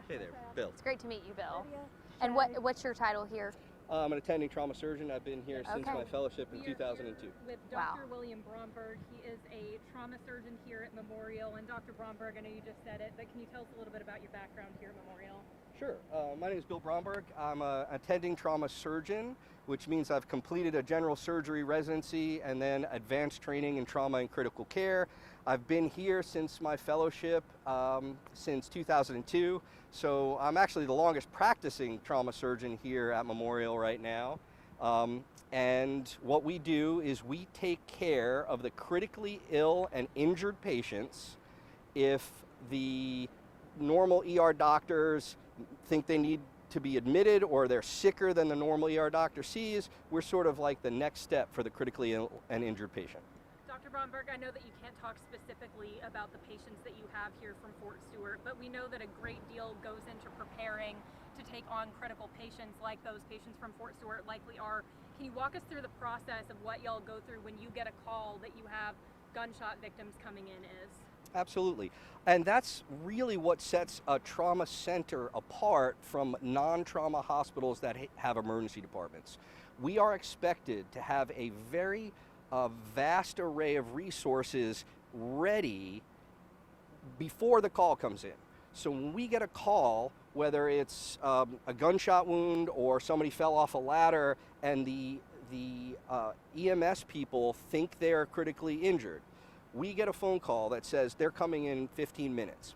Hey there, Bill. It's great to meet you, Bill. And what's your title here? I'm an attending trauma surgeon. I've been here since my fellowship in 2002. With Dr. William Bromberg. He is a trauma surgeon here at Memorial. And Dr. Bromberg, I know you just said it, but can you tell us a little bit about your background here at Memorial? Sure. My name is Bill Bromberg. I'm an attending trauma surgeon, which means I've completed a general surgery residency and then advanced training in trauma and critical care. I've been here since my fellowship since 2002, so I'm actually the longest practicing trauma surgeon here at Memorial right now. And what we do is we take care of the critically ill and injured patients. If the normal ER doctors think they need to be admitted or they're sicker than the normal ER doctor sees, we're sort of like the next step for the critically ill and injured patient. Dr. Bromberg, I know that you can't talk specifically about the patients that you have here from Fort Stewart, but we know that a great deal goes into preparing to take on critical patients like those patients from Fort Stewart likely are. Can you walk us through the process of what y'all go through when you get a call that you have gunshot victims coming in is? Absolutely. And that's really what sets a trauma center apart from non-trauma hospitals that have emergency departments. We are expected to have a very vast array of resources ready before the call comes in. So when we get a call, whether it's a gunshot wound or somebody fell off a ladder and the EMS people think they're critically injured, we get a phone call that says they're coming in 15 minutes.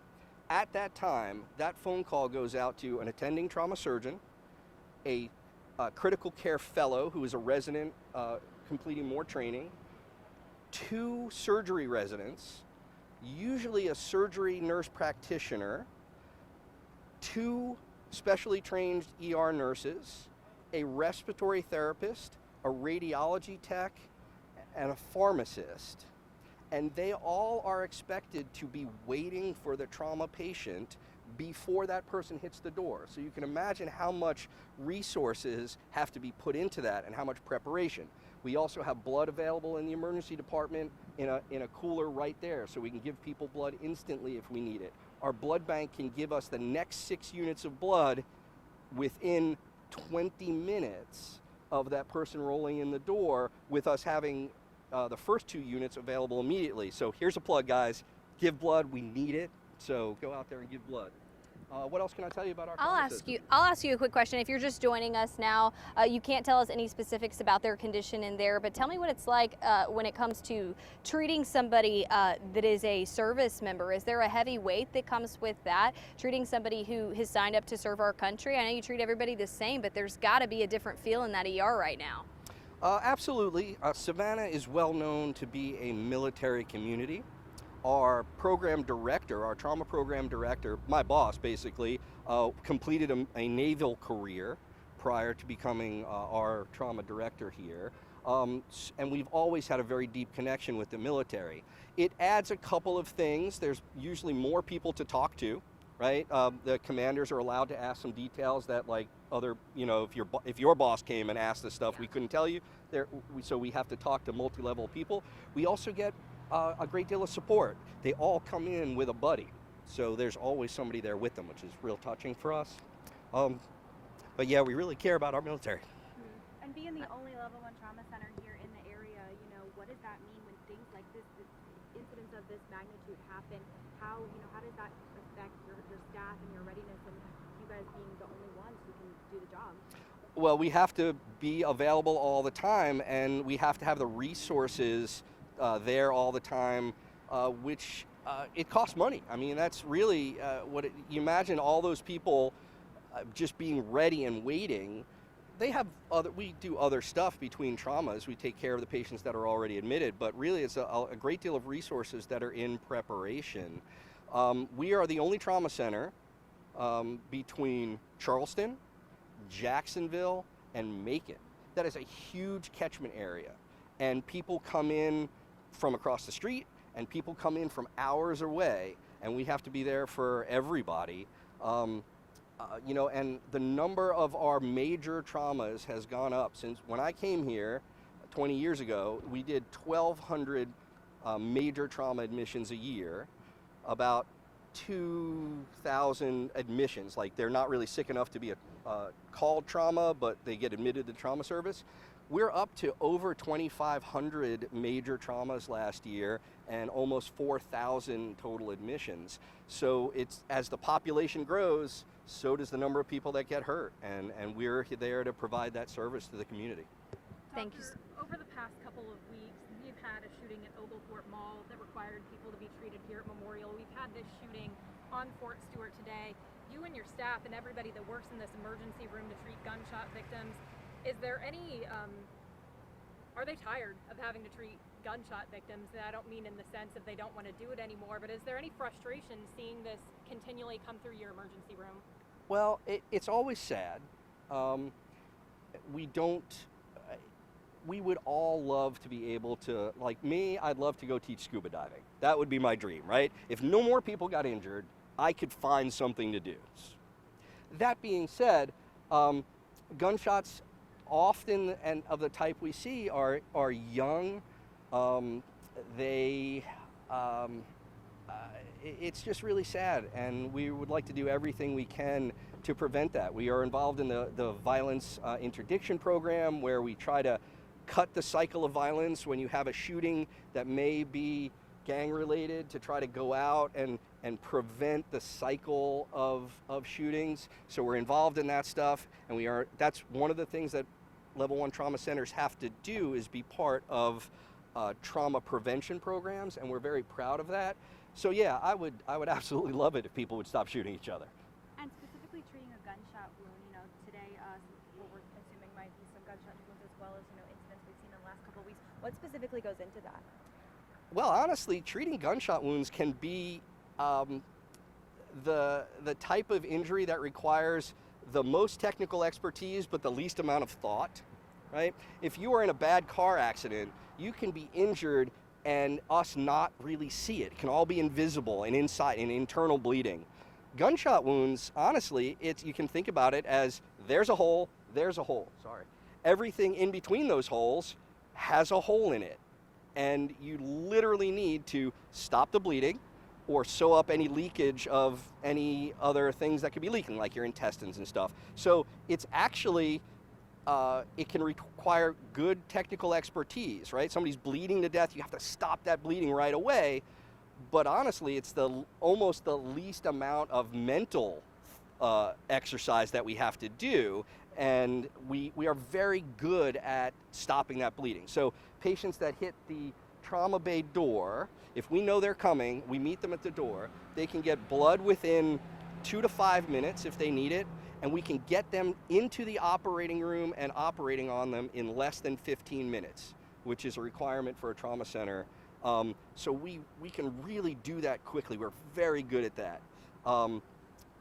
At that time, that phone call goes out to an attending trauma surgeon, a critical care fellow who is a resident completing more training, 2 surgery residents, usually a surgery nurse practitioner, 2 specially trained ER nurses, a respiratory therapist, a radiology tech, and a pharmacist. And they all are expected to be waiting for the trauma patient before that person hits the door. So you can imagine how much resources have to be put into that and how much preparation. We also have blood available in the emergency department in a cooler right there, so we can give people blood instantly if we need it. Our blood bank can give us the next 6 units of blood within 20 minutes of that person rolling in the door, with us having the first 2 units available immediately. So here's a plug, guys. Give blood, we need it. So go out there and give blood. What else can I tell you about our trauma system? I'll ask you a quick question. If you're just joining us now, you can't tell us any specifics about their condition in there, but tell me what it's like when it comes to treating somebody that is a service member. Is there a heavy weight that comes with that? Treating somebody who has signed up to serve our country? I know you treat everybody the same, but there's got to be a different feel in that ER right now. Absolutely. Savannah is well known to be a military community. Our program director, our trauma program director, my boss basically, completed a naval career prior to becoming our trauma director here. And we've always had a very deep connection with the military. It adds a couple of things. There's usually more people to talk to, right? The commanders are allowed to ask some details that, like, other, you know, if your boss came and asked the stuff we couldn't tell you, so we have to talk to multi-level people. We also get a great deal of support. They all come in with a buddy, so there's always somebody there with them, which is real touching for us. But yeah, we really care about our military. And being the only level 1 trauma center here in the area, you know, what does that mean when things like this incidents of this magnitude happen? How does that affect your staff and your readiness, and you guys being the only ones who can do the job? Well, we have to be available all the time, and we have to have the resources there all the time, which it costs money. I mean, that's really you imagine all those people just being ready and waiting. We do other stuff between traumas. We take care of the patients that are already admitted, but really it's a great deal of resources that are in preparation. We are the only trauma center between Charleston, Jacksonville, and Macon. That is a huge catchment area, and people come in from across the street, and people come in from hours away, and we have to be there for everybody. You know, and the number of our major traumas has gone up since when I came here 20 years ago. We did 1,200 major trauma admissions a year. About 2,000 admissions. Like, they're not really sick enough to be called trauma, but they get admitted to trauma service. We're up to over 2,500 major traumas last year and almost 4,000 total admissions. So it's, as the population grows, so does the number of people that get hurt, and we're there to provide that service to the community. Thank you. Over the past couple of weeks, we've had a shooting at Oglethorpe Mall that required people to be treated here at Memorial. We've had this shooting on Fort Stewart today. You and your staff and everybody that works in this emergency room to treat gunshot victims, is there any, are they tired of having to treat gunshot victims? And I don't mean in the sense of they don't want to do it anymore, but is there any frustration seeing this continually come through your emergency room? Well, it's always sad. We would all love to be able to, like me, I'd love to go teach scuba diving. That would be my dream, right? If no more people got injured, I could find something to do. That being said, gunshots often, and of the type we see, are young. It's just really sad, and we would like to do everything we can to prevent that. We are involved in the violence interdiction program, where we try to cut the cycle of violence when you have a shooting that may be gang related, to try to go out and prevent the cycle of shootings. So we're involved in that stuff, and that's one of the things that Level 1 trauma centers have to do, is be part of trauma prevention programs, and we're very proud of that. So yeah, I would absolutely love it if people would stop shooting each other. And specifically treating a gunshot wound, today what we're consuming might be some gunshot wounds, as well as, incidents we've seen in the last couple of weeks. What specifically goes into that? Well, honestly, treating gunshot wounds can be the type of injury that requires the most technical expertise but the least amount of thought, right? If you are in a bad car accident, you can be injured and us not really see it. It can all be invisible and inside and internal bleeding. Gunshot wounds, honestly, you can think about it as there's a hole, sorry. Everything in between those holes has a hole in it. And you literally need to stop the bleeding or sew up any leakage of any other things that could be leaking, like your intestines and stuff. So it's actually, it can require good technical expertise, right? Somebody's bleeding to death, you have to stop that bleeding right away. But honestly, it's almost the least amount of mental exercise that we have to do. And we are very good at stopping that bleeding. So patients that hit the trauma bay door, if we know they're coming, we meet them at the door. They can get blood within 2 to 5 minutes if they need it, and we can get them into the operating room and operating on them in less than 15 minutes, which is a requirement for a trauma center. So we can really do that quickly. We're very good at that.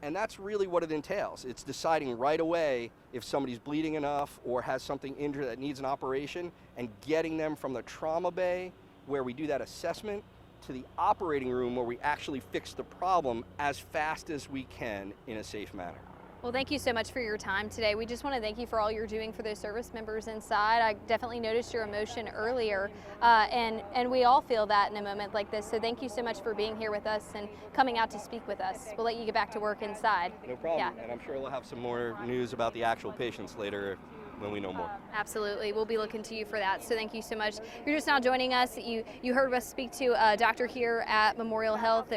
And that's really what it entails. It's deciding right away if somebody's bleeding enough or has something injured that needs an operation, and getting them from the trauma bay, where we do that assessment, to the operating room where we actually fix the problem as fast as we can in a safe manner. Well, thank you so much for your time today. We just want to thank you for all you're doing for those service members inside. I definitely noticed your emotion earlier, and we all feel that in a moment like this. So thank you so much for being here with us and coming out to speak with us. We'll let you get back to work inside. No problem. Yeah. And I'm sure we'll have some more news about the actual patients later when we know more. Absolutely. We'll be looking to you for that. So thank you so much. You're just now joining us. You heard us speak to a doctor here at Memorial Health that